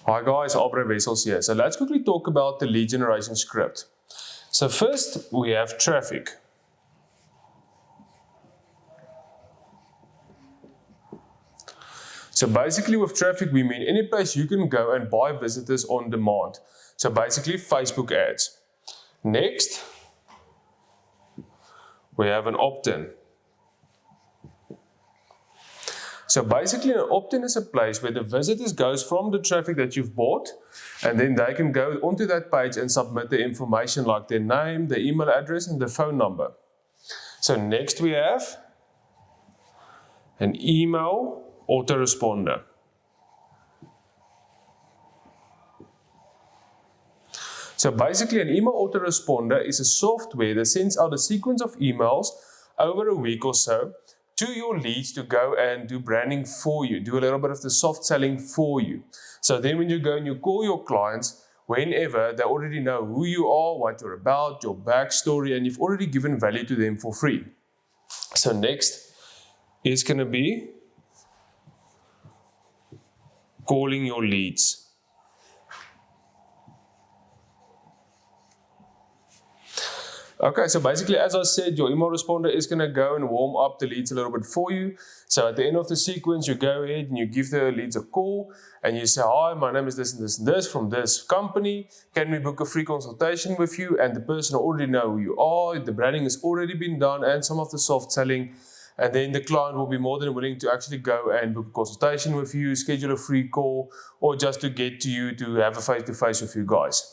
Hi guys, Aubrey Wessels here. So let's quickly talk about the lead generation script. So first we have traffic. So basically with traffic we mean any place you can go and buy visitors on demand. So basically Facebook ads. Next, we have an opt-in. So basically an opt-in is a place where the visitors goes from the traffic that you've bought, and then they can go onto that page and submit the information like their name, their email address and the phone number. So next we have an email autoresponder. So basically an email autoresponder is a software that sends out a sequence of emails over a week or so to your leads to go and do branding for you, do a little bit of the soft selling for you. So then when you go and you call your clients, whenever they already know who you are, what you're about, your backstory, and you've already given value to them for free. So next is going to be calling your leads. Okay, so basically, as I said, your email responder is going to go and warm up the leads a little bit for you. So at the end of the sequence, you go ahead and you give the leads a call and you say, hi, my name is this and this and this from this company. Can we book a free consultation with you? And the person already know who you are. The branding has already been done and some of the soft selling. And then the client will be more than willing to actually go and book a consultation with you, schedule a free call, or just to get to you to have a face-to-face with you guys.